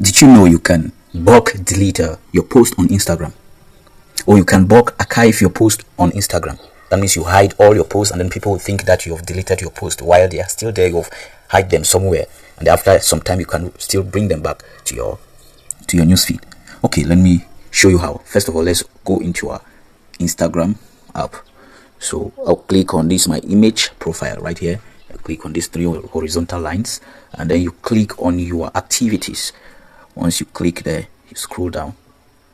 Did you know you can bulk delete your post on Instagram? Or you can bulk archive your post on Instagram. That means you hide all your posts, and then people will think that you've deleted your post while they are still there. You've hide them somewhere, and after some time you can still bring them back to your newsfeed. Okay, let me show you how. First of all, let's go into our Instagram app. So I'll click on this, my image profile right here. I'll click on these three horizontal lines, and then you click on your activities. Once you click there, you scroll down.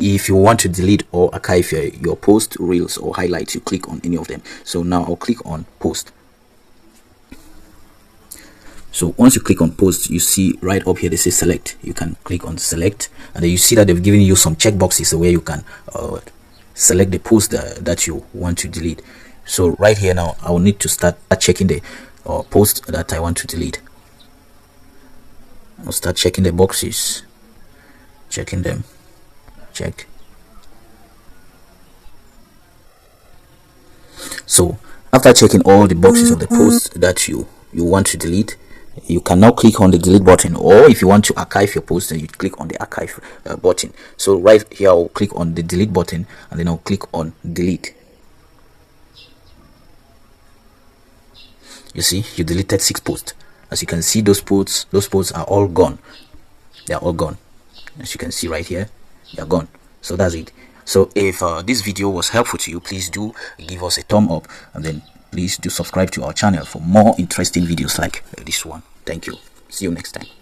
If you want to delete or archive your post, reels, or highlights, you click on any of them. So now I'll click on post. So once you click on post, you see right up here they say select. You can click on select, and then you see that they've given you some checkboxes where you can select the post that you want to delete. So right here now I will need to start checking the post that I want to delete. I'll start checking the boxes, checking them. Check. So after checking all the boxes of the post that you want to delete, you can now click on the delete button, or if you want to archive your post, then you click on the archive button. So right here I'll click on the delete button, and then I'll click on delete. You see, you deleted 6 posts. As you can see, those posts are all gone. They are all gone. As you can see right here, they are gone. So that's it. So if this video was helpful to you, please do give us a thumb up, and then please do subscribe to our channel for more interesting videos like this one. Thank you. See you next time.